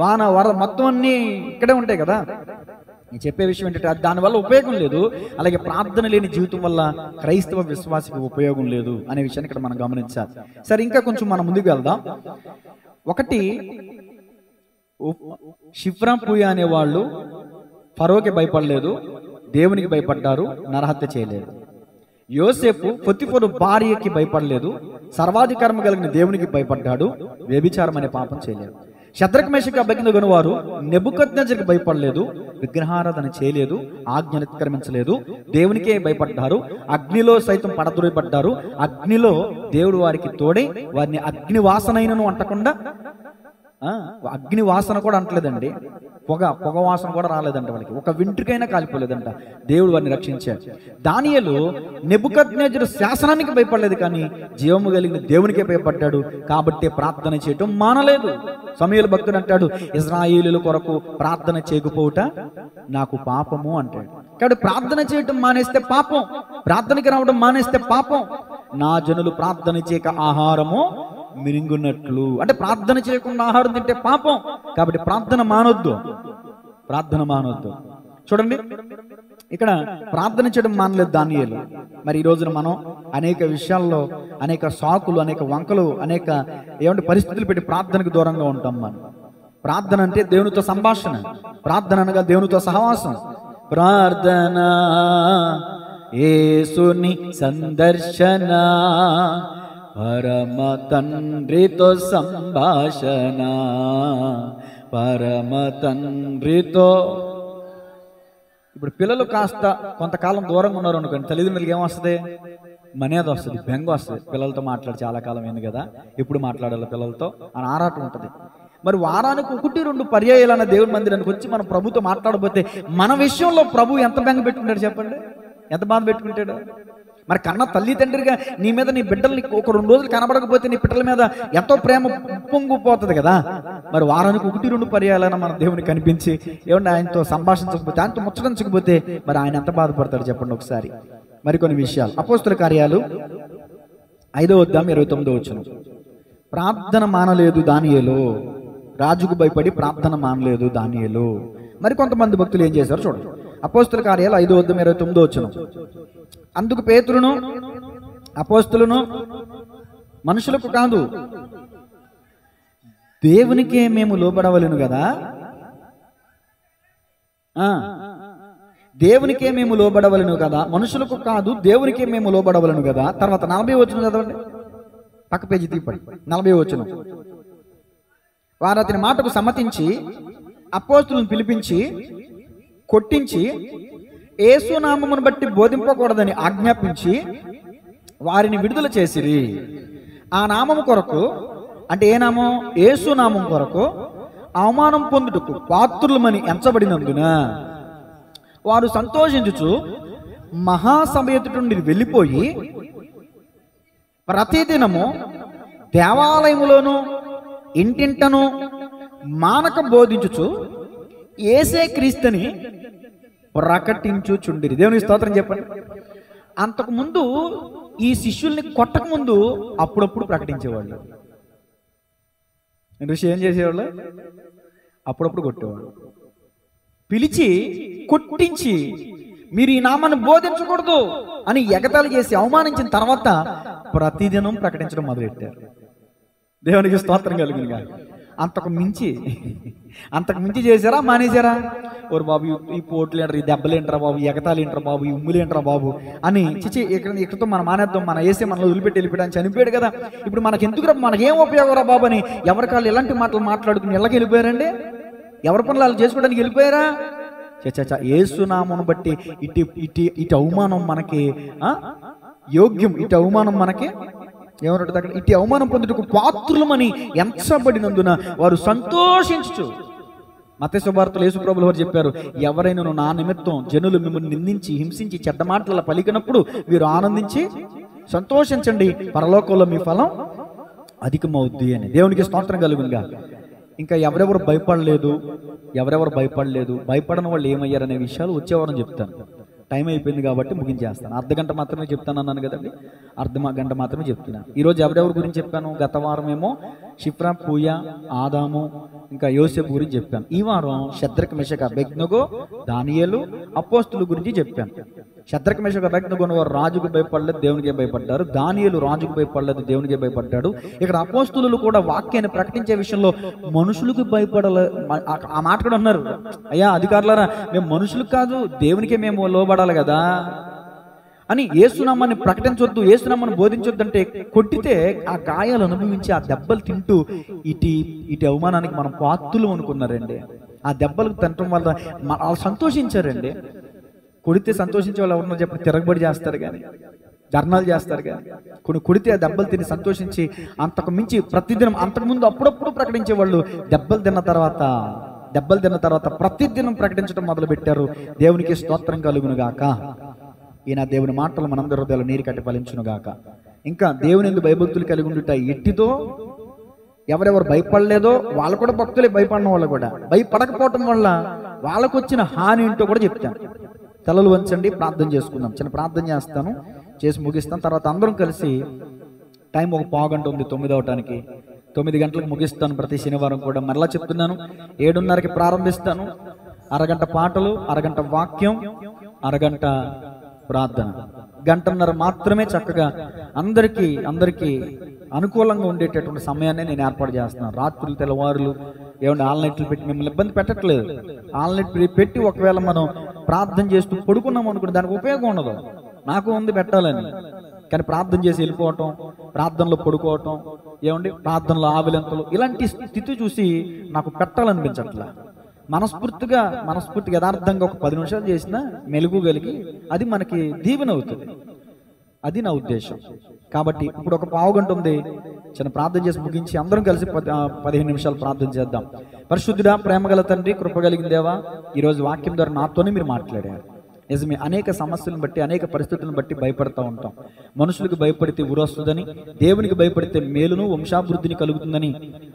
వాన వరద మొత్తం అన్నీ ఇక్కడే ఉంటాయి కదా. నేను చెప్పే విషయం ఏంటంటే దానివల్ల ఉపయోగం లేదు. అలాగే ప్రార్థన లేని జీవితం వల్ల క్రైస్తవ విశ్వాసికి ఉపయోగం లేదు అనే విషయాన్ని ఇక్కడ మనం గమనించాలి. సరే, ఇంకా కొంచెం మనం ముందుకు వెళ్దాం. ఒకటి, షిఫ్రా పూయ అనేవాళ్ళు ఫరోకి భయపడలేదు, దేవునికి భయపడ్డారు, నరహత్య చేయలేదు. యోసేపు పొతిఫరు భార్యకి భయపడలేదు, సర్వాధికారం కలిగిన దేవునికి భయపడ్డాడు, వ్యభిచారం అనే పాపం చేయలేదు. శద్రక్ మేషక్ అబేద్నెగో వారు నెబుకద్నెజరుకి భయపడలేదు, విగ్రహారాధన చేయలేదు, ఆజ్ఞను అతిక్రమించలేదు, దేవునికే భయపడ్డారు, అగ్నిలో సైతం పడద్రోయబడ్డారు. అగ్నిలో దేవుడు వారికి తోడై వారిని అగ్ని వాసనైనను అంటకుండా, అగ్ని వాసన కూడా అంటలేదండి, పొగ వాసన కూడా రాలేదంట వాళ్ళకి, ఒక వెంట్రుకైనా కాలిపోలేదంట. దేవుడు వారిని రక్షించాడు. దానియేలు నెబుకద్నెజరు శాసనానికి భయపడలేదు, కానీ జీవము కలిగిన దేవునికే భయపడ్డాడు. కాబట్టి ప్రార్థన చేయటం మానలేదు. సమూయేలు భక్తుడు అంటాడు, ఇశ్రాయేలీయుల కొరకు ప్రార్థన చేయకపోవుట నాకు పాపము అంటాడు. కాబట్టి ప్రార్థన చేయటం మానేస్తే పాపం, ప్రార్థనకి రావడం మానేస్తే పాపం. నా జనులు ప్రార్థన చేయక ఆహారము మిరింగున్నట్లు, అంటే ప్రార్థన చేయకుండా ఆహారం తింటే పాపం. కాబట్టి ప్రార్థన మానొద్దు. చూడండి, ఇక్కడ ప్రార్థన చేయడం మానలేదు దానియేలు. మరి ఈ రోజున మనం అనేక విషయాల్లో అనేక సాకులు, అనేక వంకలు, అనేక పరిస్థితులు పెట్టి ప్రార్థనకు దూరంగా ఉంటాం. మనం ప్రార్థన అంటే దేవునితో సంభాషణ, ప్రార్థన అనగా దేవునితో సహవాసం. ప్రార్థన యేసుని సందర్శన, పరమ తండ్రితో సంభాషణ, పరమ తండ్రితో. ఇప్పుడు పిల్లలు కాస్త కొంతకాలం దూరంగా ఉన్నారు అనుకోండి, తల్లిదండ్రులకి ఏమొస్తుంది? మనేది వస్తుంది, బెంగ వస్తుంది. పిల్లలతో మాట్లాడి చాలా కాలం అయింది కదా, ఎప్పుడు మాట్లాడాలి పిల్లలతో అని ఆరాటం ఉంటుంది. మరి వారానికి 1-2 పర్యాయాలన్న దేవుడి మందిరానికి వచ్చి మనం ప్రభుతో మాట్లాడబోతే మన విషయంలో ప్రభు ఎంత బెంగ పెట్టుకుంటాడు చెప్పండి, ఎంత బాధ పెట్టుకుంటాడు? మరి కన్న తల్లి తండ్రిగా నీ మీద నీ బిడ్డల్ని ఒక 2 రోజులు కనబడకపోతే నీ బిడ్డల మీద ఎంతో ప్రేమ పొంగిపోతుంది కదా. మరి వారానికి 1-2 పర్యాయాలైనా మన దేవుని కనిపించి ఆయనతో సంభాషించకపోతే, ఆయనతో ముచ్చటించకపోతే మరి ఆయన ఎంత బాధపడతాడు చెప్పండి ఒకసారి. మరికొన్ని విషయాలు. అపోస్తుల కార్యాలు 5వ అధ్యాయం 29వ వచనం. ప్రార్థన మానలేదు దానియేలు. రాజుకు భయపడి ప్రార్థన మానలేదు దానియేలు. మరి కొంతమంది భక్తులు ఏం చేశారు చూడండి. అపోస్తుల కార్యాలు 5వ అధ్యాయం 29వ వచనం. అందుకు పేతురును అపోస్తులను మనుషులకు కాదు దేవునికే మేము లోబడవలెను కదా, దేవునికే మేము లోబడవలెను కదా, మనుషులకు కాదు దేవునికే మేము లోబడవలెను కదా. తర్వాత 40వ వచనం చదవండి, పక్క పేజీ తీపండి. 40వ వచనం. వారు అతని మాటకు సమ్మతించి అపోస్తులను పిలిపించి కొట్టించి యేసు నామమును బట్టి బోధింపకూడదని ఆజ్ఞాపించి వారిని విడుదల చేసిరి. ఆ నామము కొరకు, అంటే ఏ నామం? యేసు నామం కొరకు అవమానం పొందుటకు పాత్రులమని ఎంచబడినందున వారు సంతోషించుచు మహాసభ ఎదుట నుండి వెళ్ళిపోయి ప్రతిదినము దేవాలయములోను ఇంటింటను మానక బోధించుచు యేసే క్రీస్తుని ప్రకటించుచుండిరి. దేవునికి స్తోత్రం చెప్పండి. అంతకుముందు ఈ శిష్యుల్ని కొట్టక ముందు అప్పుడప్పుడు ప్రకటించేవాళ్ళు. ఋషి ఏం చేసేవాళ్ళు? అప్పుడప్పుడు కొట్టేవాళ్ళు. పిలిచి కొట్టించి మీరు ఈ నామాన్ని బోధించకూడదు అని ఎగతాళి చేసి అవమానించిన తర్వాత ప్రతిదినం ప్రకటించడం మొదలెట్టారు. దేవునికి స్తోత్రం కలుగును గాక. అంతకు మించి చేశారా, మానేశారా? ఓరు బాబు, ఈ పోట్లు ఏంటారు, ఈ దెబ్బలు ఏంటారా బాబు, ఎగతాలు ఏంటారా బాబు, ఈ ఉమ్ములు ఏంటారా బాబు అని చిచి ఇక్కడతో మనం మానేద్దాం, మన వేసే మనలో వదిలిపెట్టి వెళ్ళిపోయాడు, చనిపోయాడు కదా, ఇప్పుడు మనకి ఎందుకు, మనకేం ఉపయోగరా బాబు అని ఎవరికాళ్ళు ఎలాంటి మాటలు మాట్లాడుకుని ఇళ్ళకి వెళ్ళిపోయారండి. ఎవరి పనులు వాళ్ళు చేసుకోవడానికి వెళ్ళిపోయారా? యేసునామమును బట్టి ఇటు అవమానం మనకి యోగ్యం, ఇటు అవమానం మనకి ఏమంటాడు అక్కడ, ఇటు అవమానం పొందుటకు పాత్రులమని ఎంచబడినందున వారు సంతోషించు. మత్తయి సువార్తలో యేసు ప్రభువుల వారు చెప్పారు, ఎవరైనా నా నిమిత్తం జనులు మిమ్మల్ని నిందించి హింసించి చెడ్డ మాటల పలికినప్పుడు మీరు ఆనందించి సంతోషించండి, పరలోకంలో మీ ఫలం అధికమవుద్ది అని. దేవునికి స్తోత్రం కలుగునుగా. ఇంకా ఎవరెవరు భయపడలేదు భయపడని వాళ్ళు ఏమయ్యారనే విషయాలు వచ్చేవారని చెప్తాను. టైం అయిపోయింది కాబట్టి ముగించేస్తాను. అర్ధగంట మాత్రమే చెప్తాను అన్నాను కదండి, గంట మాత్రమే చెప్తున్నాను. ఈరోజు ఎవరెవరి గురించి చెప్పాను? గత వారం ఏమో షిఫ్రా, పూయ, ఆదాము, ఇంకా యోసేపు గురించి చెప్పాను. ఈ వారం షద్రక్, మెషక్, అబేద్నెగో, దానియేలు, అపోస్తుల గురించి చెప్పాను. షద్రక్, మెషక్, అబేద్నెగో వారు రాజుకు భయపడలేదు, దేవునికే భయపడ్డారు. దానియేలు రాజుకు భయపడలేదు, దేవునికే భయపడ్డాడు. ఇక్కడ అపోస్తులు కూడా వాక్యాన్ని ప్రకటించే విషయంలో మనుషులకు భయపడలే. ఆ మాట కూడా అన్నారు, అయ్యా అధికారులారా, మేము మనుషులకు కాదు దేవునికే మేము లోబడాలి కదా అని. యేసునామాన్ని ప్రకటించొద్దు, యేసునామాన్ని బోధించొద్దు అంటే కొట్టితే ఆ గాయాలు అనుభవించి ఆ దెబ్బలు తింటూ ఇటు అవమానానికి మనం పాత్తులు అనుకున్నారండి. ఆ దెబ్బలకు తినటం వల్ల వాళ్ళు సంతోషించారండి. కొడితే సంతోషించే వాళ్ళు ఎవరన్నా చెప్పి తిరగబడి చేస్తారు కానీ, ధర్నాలు చేస్తారు కానీ, కొడితే ఆ దెబ్బలు తిని సంతోషించి అంతకు మించి ప్రతిదినం, అంతకుముందు అప్పుడప్పుడు ప్రకటించేవాళ్ళు దెబ్బలు తిన్న తర్వాత ప్రతిదినం ప్రకటించడం మొదలు పెట్టారు. దేవునికి స్తోత్రం కలుగును గాక. ఈయన దేవుని మాటలు మనందరి హృదయాలు నీరు కట్టి ఫలించును గాక. ఇంకా దేవుని యందు భయభక్తులు కలిగి ఉండుట ఎట్టిదో, ఎవరెవరు భయపడలేదో వాళ్ళు కూడా భక్తులే, భయపడిన వాళ్ళు కూడా భయపడకపోవటం వల్ల వాళ్ళకు వచ్చిన హాని ఏంటో కూడా చెప్తాను. తలలు వంచండి, ప్రార్థన చేసుకుందాం. చిన్న ప్రార్థన చేస్తాను, చేసి ముగిస్తాను. తర్వాత అందరం కలిసి టైం ఒక పావుగంట ఉంది 9 అవటానికి. 9 గంటలకు ముగిస్తాను ప్రతి శనివారం కూడా. మరలా చెప్తున్నాను, 7:30కి ప్రారంభిస్తాను. అరగంట పాటలు, అరగంట వాక్యం, అరగంట ప్రార్థన, 1.5 గంటలు మాత్రమే చక్కగా అందరికీ అనుకూలంగా ఉండేటటువంటి సమయాన్ని నేను ఏర్పాటు చేస్తున్నాను. రాత్రులు తెల్లవారులు ఏమంటే ఆన్లైన్లు పెట్టి మిమ్మల్ని ఇబ్బంది పెట్టట్లేదు. ఆన్లైన్ పెట్టి ఒకవేళ మనం ప్రార్థన చేస్తూ పడుకున్నాం అనుకుంటే దానికి ఉపయోగం ఉండదు. నాకు ఉంది పెట్టాలని, కానీ ప్రార్థన చేసి వెళ్ళిపోవటం, ప్రార్థనలో పడుకోవటం, ఏమండి ప్రార్థనలో ఆవిలంతలు, ఇలాంటి స్థితి చూసి నాకు పెట్టాలనిపించట్లా. మనస్ఫూర్తిగా యథార్థంగా ఒక 10 నిమిషాలు చేసినా మెలుగు కలిగి అది మనకి దీవెన అవుతుంది. అది నా ఉద్దేశం. కాబట్టి ఇప్పుడు ఒక పావుగంట ఉంది, చిన్న ప్రార్థన చేసి ముగించి అందరం కలిసి 15 నిమిషాలు ప్రార్థన చేద్దాం. పరిశుద్ధుడా, ప్రేమగల తండ్రి, కృపగలిగిన దేవా, ఈరోజు వాక్యం ద్వారా నాతోనే మీరు మాట్లాడారు. నిజమే, అనేక సమస్యలను బట్టి, అనేక పరిస్థితులను బట్టి భయపడతా ఉంటాం. మనుషులకు భయపడితే ఊరొస్తుందని, దేవునికి భయపడితే మేలును వంశాభివృద్ధిని కలుగుతుందని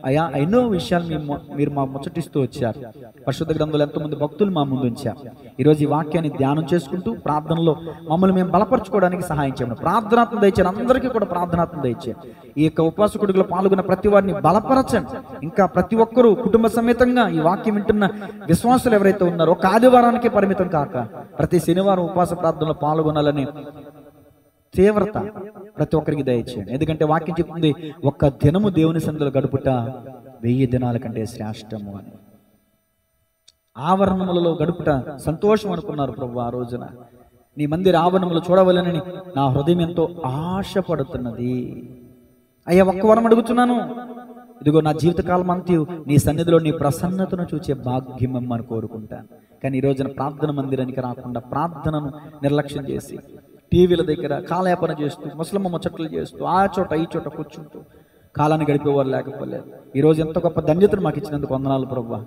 అయా ఎన్నో విషయాలు మీరు మా ముచ్చటిస్తూ వచ్చారు. పరిశుద్ధ గ్రంథంలో ఎంతోమంది భక్తులు మా ముందు ఉంచారు. ఈరోజు ఈ వాక్యాన్ని ధ్యానం చేసుకుంటూ ప్రార్థనలో మమ్మల్ని మేము బలపరచుకోవడానికి సహాయం చేయండి. ప్రార్థనాత్మ దయచేయండి, అందరికీ కూడా ప్రార్థనాత్మ దయచేయండి. ఈ యొక్క ఉపవాస కొడుకులో పాల్గొన్న ప్రతి వారిని బలపరచండి. ఇంకా ప్రతి ఒక్కరూ కుటుంబ సమేతంగా ఈ వాక్యం వింటున్న విశ్వాసులు ఎవరైతే ఉన్నారో ఒక ఆదివారానికే పరిమితం కాక ప్రతి శనివారం ఉపవాస ప్రార్థనలో పాల్గొనాలని తీవ్రత ప్రతి ఒక్కరికి దయచేయండి. ఎందుకంటే వాక్యం చెప్తుంది, ఒక్క దినము దేవుని సన్నిధిలో గడుపుట 1000 దినాల కంటే శ్రేష్టము అని. ఆవరణములలో గడుపుట సంతోషం అనుకున్నారు ప్రభు. ఆ రోజున నీ మందిర ఆవరణములు చూడవలనని నా హృదయం ఎంతో ఆశపడుతున్నది. అయ్యా, ఒక్క వరం అడుగుతున్నాను, ఇదిగో నా జీవితకాలం అంతా నీ సన్నిధిలో నీ ప్రసన్నతను చూచే భాగ్యం అని కోరుకుంటాను. కానీ ఈ రోజున ప్రార్థన మందిరానికి రాకుండా ప్రార్థనను నిర్లక్ష్యం చేసి టీవీల దగ్గర కాలయాపన చేస్తూ, ముసలమ్మ ముచ్చట్లు చేస్తూ, ఆ చోట ఈ చోట కూర్చుంటూ కాలాన్ని గడిపేవారు లేకపోలేదు. ఈరోజు ఎంత గొప్ప ధన్యతను మాకు ఇచ్చినందుకు వందనాలు ప్రభువా.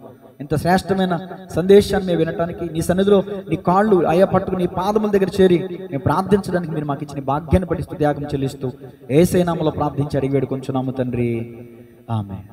ఇంత శ్రేష్టమైన సందేశాన్ని మేము వినటానికి, నీ సన్నిధిలో నీ కాళ్ళు అయ్యా పట్టుకుని నీ పాదముల దగ్గర చేరి మేము ప్రార్థించడానికి మీరు మాకు ఇచ్చిన భాగ్యాన్ని పట్టిస్తూ త్యాగం చెల్లిస్తూ యేసయ్య నామములో ప్రార్థించి అడిగి వేడుకొంచున్నాము తండ్రి, ఆమేన్.